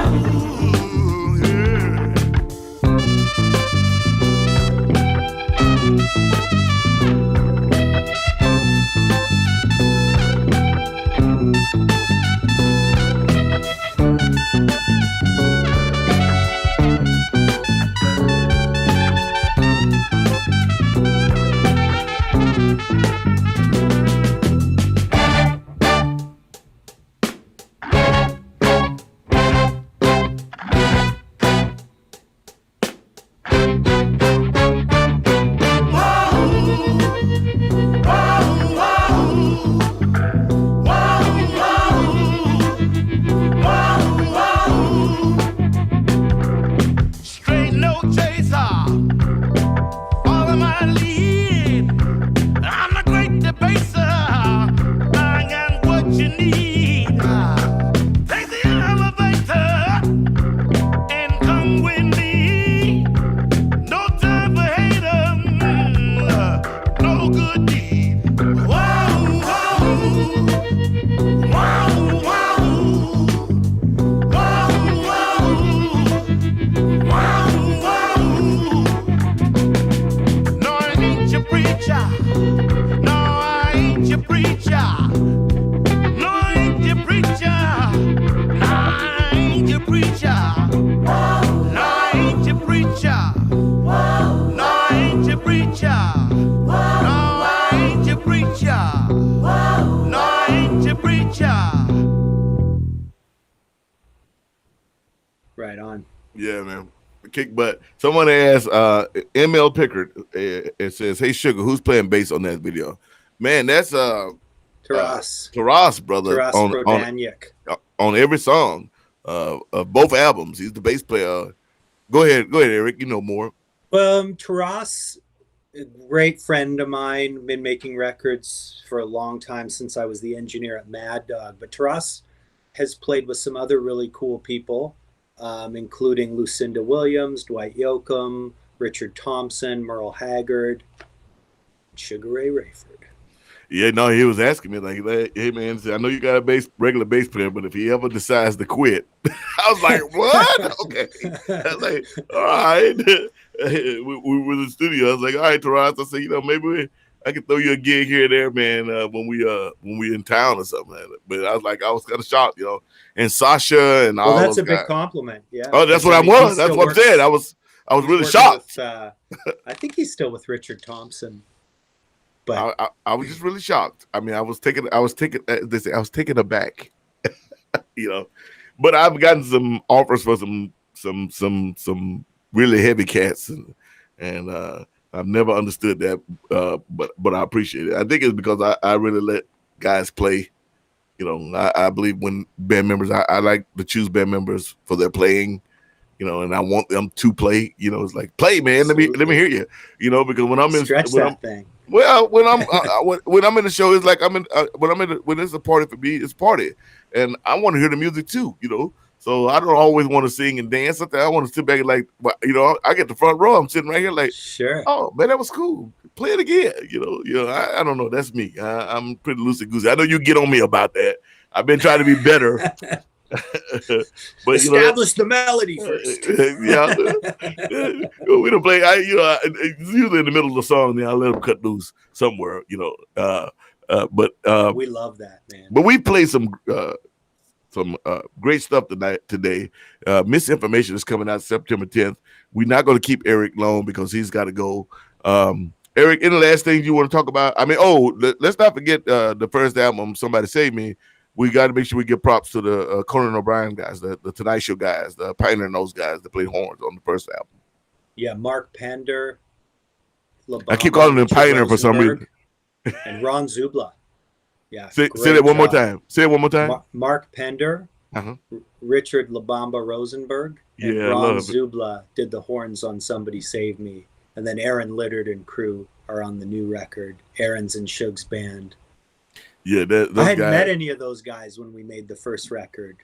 H: straight no chaser, follow my lead. I'm a great debaser, I got what you need. Take the elevator and come with me. No time for haters, no good deed. Wow, wow, wow, wow, wow, wow, wow. No, I ain't your preacher. No, I ain't your preacher. No, I ain't your preacher. No, I ain't your preacher. No, I ain't your preacher. No, I ain't your preacher. No, I ain't your preacher. No, I ain't your preacher.
G: Right on.
B: Yeah, man. Kick butt. Someone asked ML Pickard. It says, "Hey Sugar, who's playing bass on that video?" Man, that's
G: Taras,
B: brother,
G: Taras Brodaniuk.
B: on every song of both albums. He's the bass player. Go ahead, Eric. You know more.
G: Taras, a great friend of mine, been making records for a long time since I was the engineer at Mad Dog. But Taras has played with some other really cool people, including Lucinda Williams, Dwight Yoakam, Richard Thompson, Merle Haggard, Sugar Ray Rayford.
B: Yeah, no, he was asking me like, "Hey man, I know you got a regular bass player, but if he ever decides to quit," I was like, "What?" Okay, I was like, "All right." We were in the studio. I was like, "All right, Taras." I said, maybe I could throw you a gig here and there, man, when we in town or something like that. But I was kind of shocked, And Sasha and all.
G: Well, that's
B: those
G: a big
B: guys.
G: compliment. Yeah.
B: Oh, that's what I was. That's what I'm saying. I was really shocked.
G: I think he's still with Richard Thompson. But
B: I was just really shocked. I mean, I was taken aback, But I've gotten some offers for some really heavy cats, and I've never understood that, but I appreciate it. I think it's because I really let guys play. I believe when band members, I like to choose band members for their playing. And I want them to play. It's like, play, man. Let me hear you. Because when I'm in
G: thing.
B: Well, when I'm in the show, it's like when it's a party for me, it's party, and I want to hear the music too. So I don't always want to sing and dance. I want to sit back and like, I get the front row. I'm sitting right here like,
G: sure.
B: Oh man, that was cool. Play it again. I don't know. That's me. I'm pretty loosey goosey. I know you get on me about that. I've been trying to be better. But
G: establish the melody first.
B: We don't play. It's usually in the middle of the song. Then I let them cut loose somewhere. But
G: we love that, man.
B: But we play some great stuff today. Misinformation is coming out September 10th. We're not going to keep Eric long because he's got to go. Eric, any last things you want to talk about? I mean, let's not forget the first album, Somebody Save Me. We got to make sure we give props to the Conan O'Brien guys, the Tonight Show guys, the Pioneer and those guys that played horns on the first album.
G: Yeah, Mark Pender.
B: I keep calling him Pioneer for some reason.
G: And Ron Zubla. Yeah.
B: Say that one more time. Say it one more time.
G: Mark Pender, Richard Labamba Rosenberg, and
B: Yeah,
G: Ron Zubla did the horns on Somebody Save Me. And then Aaron Littard and crew are on the new record. Aaron's in Suge's band.
B: Yeah,
G: I hadn't met any of those guys when we made the first record.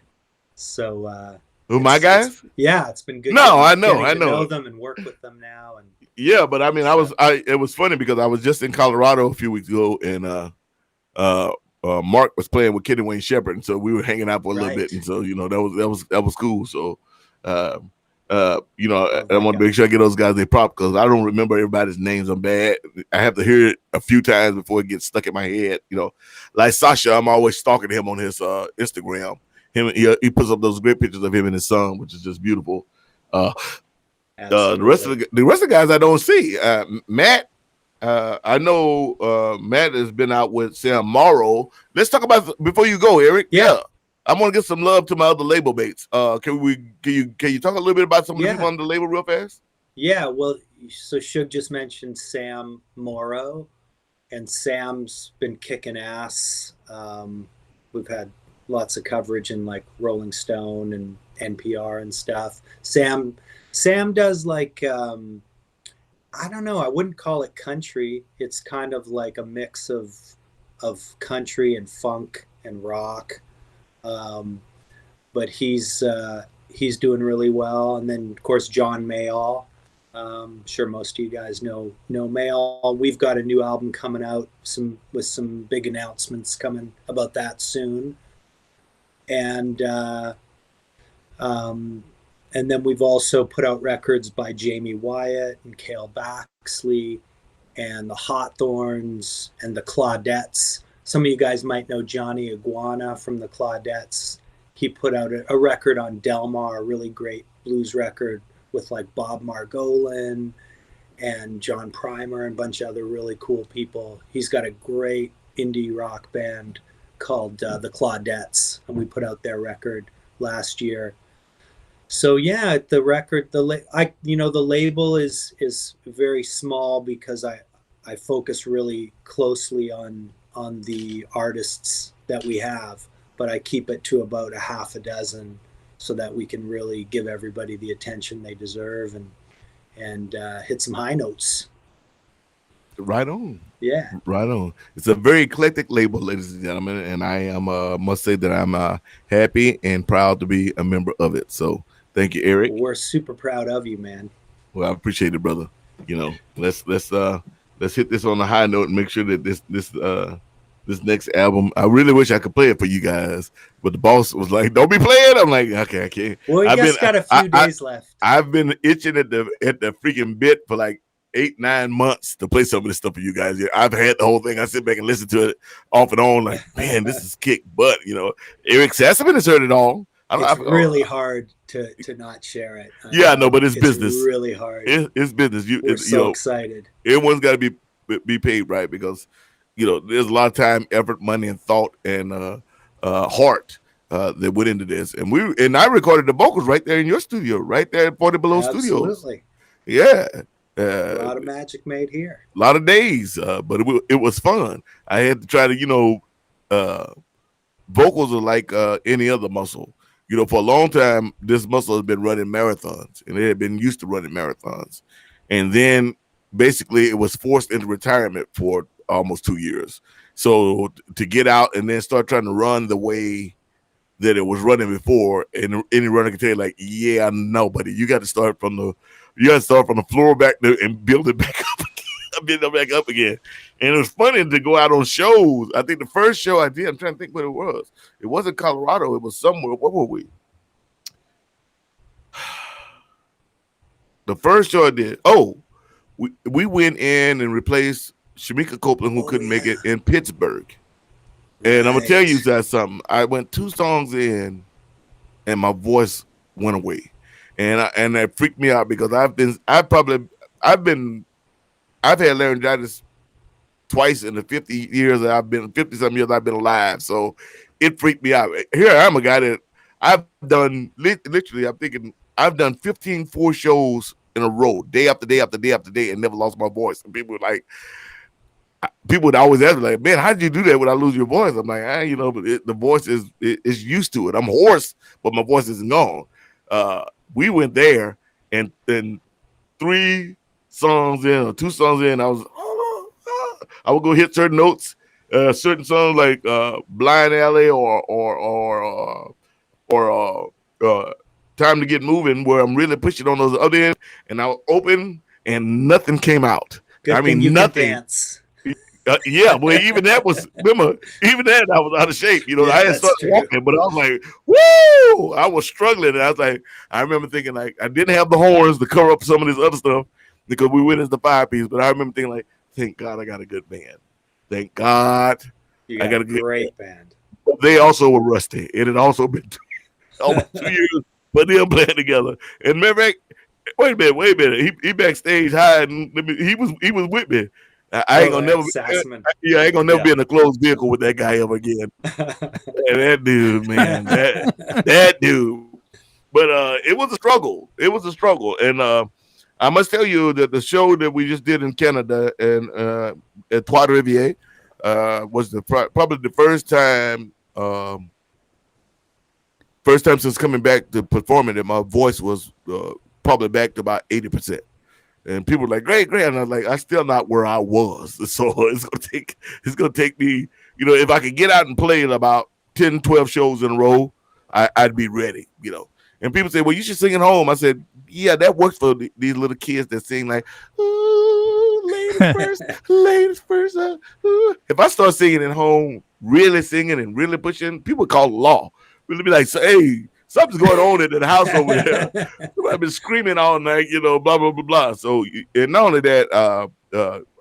G: So
B: who, my guys?
G: Yeah, it's been good.
B: No, I know
G: them and work with them now. And
B: yeah, but I mean, it was funny because I was just in Colorado a few weeks ago, and Mark was playing with Kenny Wayne Shepherd, and so we were hanging out for a little bit, and so that was cool. So I want to make sure I get those guys their prop because I don't remember everybody's names. I'm bad. I have to hear it a few times before it gets stuck in my head. Like Sasha, I'm always stalking him on his Instagram. He puts up those great pictures of him and his son, which is just beautiful. The rest of the guys I don't see. Matt, I know Matt has been out with Sam Morrow. Let's talk about before you go, Eric.
G: Yeah.
B: I want to give some love to my other label mates. Can you talk a little bit about some of the people on the label real fast?
G: Yeah, well, so Suge just mentioned Sam Morrow, and Sam's been kicking ass. We've had lots of coverage in like Rolling Stone and NPR and stuff. Sam does like I don't know, I wouldn't call it country. It's kind of like a mix of country and funk and rock. But he's doing really well. And then of course John Mayall. Sure most of you guys know Mayall. We've got a new album coming out with some big announcements coming about that soon. And then we've also put out records by Jamie Wyatt and Cale Baxley and the Hawthorns and the Claudettes. Some of you guys might know Johnny Iguana from the Claudettes. He put out a record on Delmar, a really great blues record with like Bob Margolin and John Primer and a bunch of other really cool people. He's got a great indie rock band called the Claudettes, and we put out their record last year. So yeah, the record, the label is very small because I focus really closely on the artists that we have, but I keep it to about a half a dozen so that we can really give everybody the attention they deserve and hit some high notes.
B: Right on.
G: Yeah.
B: Right on. It's a very eclectic label, ladies and gentlemen, and I am must say that I'm happy and proud to be a member of it. So thank you, Eric.
G: We're super proud of you, man.
B: Well, I appreciate it, brother. Let's hit this on a high note and make sure that this next album, I really wish I could play it for you guys, but the boss was like, "Don't be playing." I'm like, "Okay, I can't."
G: Well, you just got a few days left.
B: I've been itching at the freaking bit for like 8-9 months to play some of this stuff for you guys. I've had the whole thing. I sit back and listen to it off and on, like, man, this is kick butt. Eric Sassaman has heard it all.
G: It's really hard to not share it.
B: Yeah, I know, but it's business.
G: Really hard.
B: It's business.
G: We're so excited.
B: Everyone's got to be paid right because there's a lot of time, effort, money, and thought and heart that went into this. And I recorded the vocals right there in your studio, right there at 40 Below Studios.
G: Absolutely.
B: Yeah.
G: A lot of magic made here.
B: A lot of days, but it was fun. I had to try to, vocals are like any other muscle. For a long time, this muscle has been running marathons, and it had been used to running marathons. And then basically it was forced into retirement for almost 2 years. So to get out and then start trying to run the way that it was running before, and any runner can tell you, like, yeah, no, buddy, you got to start from the floor back there and build it back up again. Build it back up again. And it was funny to go out on shows. I think the first show I did, I'm trying to think what it was. It wasn't Colorado. It was somewhere. What were we? The first show I did. Oh, we went in and replaced Shamika Copeland, who couldn't make it in Pittsburgh. And I'm gonna tell you guys something. I went 2 songs in, and my voice went away, and that freaked me out because I've been I've had laryngitis twice in the 50 years that I've been 50-something years I've been alive. So it freaked me out. Here I'm a guy that I've done literally. I'm thinking I've done 15 4 shows in a row, day after day after day after day, and never lost my voice. And people would always ask me, like, man, how did you do that without losing your voice? I'm like, but the voice is used to it. I'm hoarse, but my voice isn't gone. We went there, and then 3 songs in or 2 songs in, I would go hit certain notes, certain songs like Blind Alley or Time to Get Moving, where I'm really pushing on those other end, and I'll open and nothing came out.
G: Good thing you
B: nothing.
G: can dance.
B: Yeah, well, even that was, remember, even that I was out of shape.
G: Yeah,
B: I had started walking, but I was like, woo! I was struggling. And I was like, I remember thinking, like, I didn't have the horns to cover up some of this other stuff because we went as the 5-piece. But I remember thinking, like, thank God I got a good band. Thank God
G: I got a great band.
B: But they also were rusty. It had also been almost 2 years, but them playing together. And remember, wait a minute. He backstage hiding. He was with me. I ain't gonna never be in a closed vehicle with that guy ever again. And that dude, man, that dude. But it was a struggle. And I must tell you that the show that we just did in Canada and at Trois Rivières was probably the first time since coming back to performing that my voice was probably back to about 80%. And people were like, great. And I was like, I'm still not where I was. So it's gonna take me, if I could get out and play about 10, 12 shows in a row, I'd be ready, And people say, well, you should sing at home. I said, yeah, that works for these little kids that sing like, ooh, ladies first. Ooh. If I start singing at home, really singing and really pushing, people call it law. Really be like, hey, something's going on in the house over there. I've been screaming all night, blah, blah, blah, blah. So, and not only that,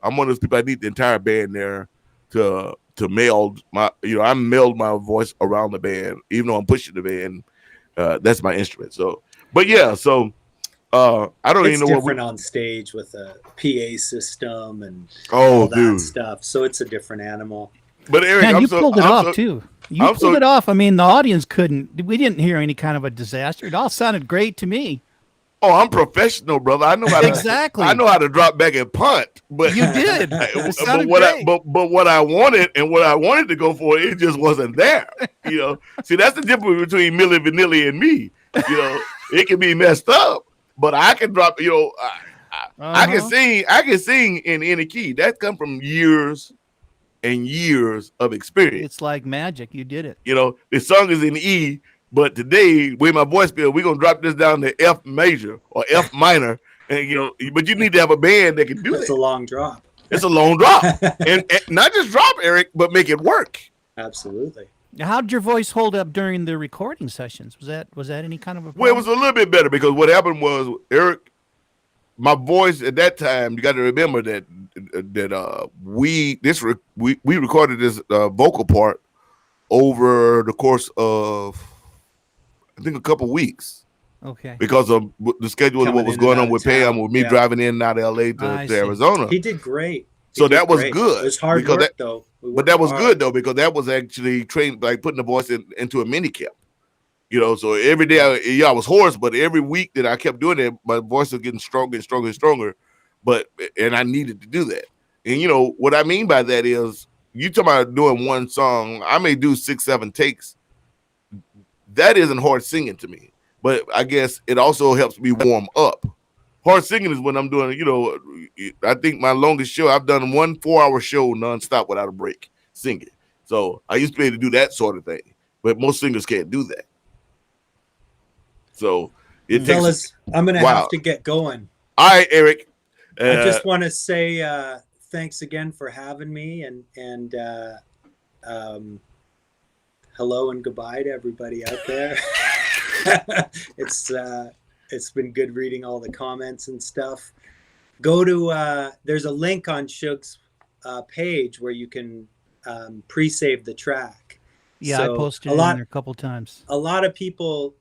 B: I'm one of those people, I need the entire band there to meld I meld my voice around the band, even though I'm pushing the band. That's my instrument. So, but yeah, so I don't even know what
G: different on stage with a PA system and
B: all
G: that stuff. So it's a different animal.
B: But Eric,
I: man, you pulled it off too. You pulled it off. I mean, the audience couldn't. We didn't hear any kind of a disaster. It all sounded great to me.
B: Oh, I'm professional, brother. I know how to
I: exactly.
B: I know how to drop back and punt. But
I: you did.
B: But what I wanted and what I wanted to go for, it just wasn't there. See, that's the difference between Milli Vanilli and me. It can be messed up, but I can drop. I can sing in any key. That comes from years and years of experience.
I: It's like magic. You did it.
B: The song is in E, but today, with my voice bill, we're gonna drop this down to F major or F minor, and but you need to have a band that can do that.
G: It's a long drop.
B: It's a long drop, and not just drop, Eric, but make it work.
G: Absolutely.
I: How did your voice hold up during the recording sessions? Was that any kind of a problem?
B: Well, it was a little bit better because what happened was, Eric, my voice at that time, you got to remember that we recorded this vocal part over the course of, I think, a couple weeks.
I: Okay.
B: Because of the schedule of what was going on with Pam, with me driving in and out of LA to Arizona.
G: He did great.
B: So that was good.
G: It was hard work, though.
B: But that was good, though, because that was actually trained, like putting the voice into a mini cap. So every day I was hoarse, but every week that I kept doing it, my voice was getting stronger and stronger and stronger. And I needed to do that. And what I mean by that is, you talking about doing one song, I may do 6, 7 takes. That isn't hard singing to me. But I guess it also helps me warm up. Hard singing is when I'm doing, I think my longest show, I've done 1 4-hour show nonstop without a break singing. So I used to be able to do that sort of thing. But most singers can't do that. So it
G: Fellas, I'm going to have to get going.
B: All right, Eric.
G: I just want to say thanks again for having me and hello and goodbye to everybody out there. It's been good reading all the comments and stuff. Go to there's a link on Shug's page where you can pre-save the track.
I: Yeah, so I posted it in there a couple times.
G: A lot of people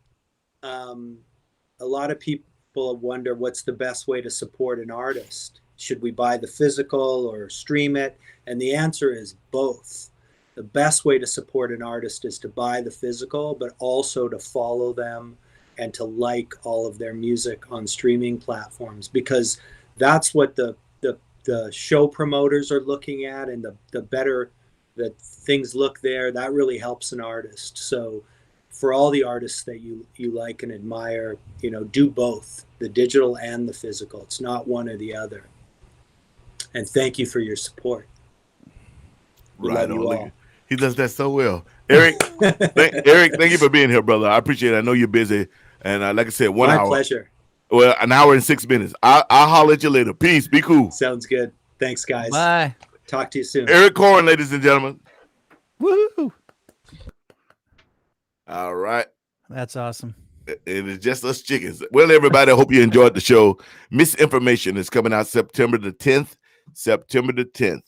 G: wonder what's the best way to support an artist. should we buy the physical or stream it? And the answer is both. The best way to support an artist is to buy the physical, but also to follow them and to like all of their music on streaming platforms, because that's what the show promoters are looking at, and the better that things look there, that really helps an artist. So for all the artists that you like and admire, do both, the digital and the physical. It's not one or the other. And thank you for your support. We
B: Right
G: love you
B: on.
G: all.
B: He does that so well. Eric, Eric, thank you for being here, brother. I appreciate it. I know you're busy. And like I said,
G: My pleasure.
B: Well, an hour and 6 minutes. I'll holler at you later. Peace. Be cool.
G: Sounds good. Thanks, guys.
I: Bye.
G: Talk to you soon.
B: Eric Corne, ladies and gentlemen.
I: Woohoo!
B: All right.
I: That's awesome.
B: It is just us chickens. Well, everybody, I hope you enjoyed the show. Misinformation is coming out September the 10th. September the 10th.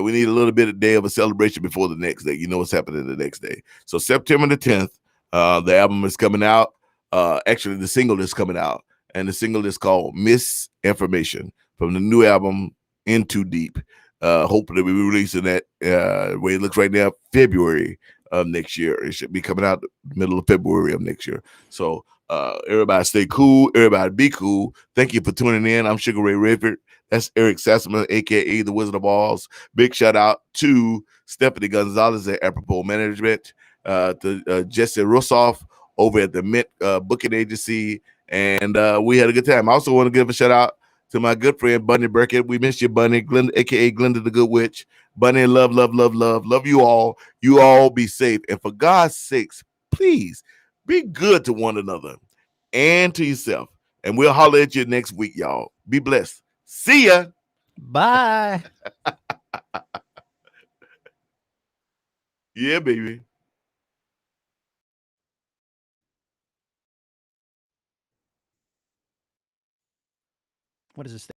B: We need a little bit of day of a celebration before the next day. You know what's happening the next day. So September the 10th, the album is coming out. Actually, the single is coming out. And the single is called Misinformation from the new album, In Too Deep. Hopefully we'll be releasing that way it looks right now, February of next year. It should be coming out the middle of February of next year. So everybody stay cool. Everybody be cool. Thank you for tuning in. I'm Sugar Ray Rayford. That's Eric Sassaman, a.k.a. the Wizard of Oz. Big shout out to Stephanie Gonzalez at Apropos Management, to Jesse Russoff over at the Mint Booking Agency. And we had a good time. I also want to give a shout out to my good friend, Bunny Burkett. We miss you, Bunny, Glenda, a.k.a. Glenda the Good Witch. Bunny, love, love, love, love. Love you all. You all be safe. And for God's sakes, please be good to one another and to yourself. And we'll holler at you next week, y'all. Be blessed. See ya.
I: Bye.
B: Yeah, baby.
I: What is this thing?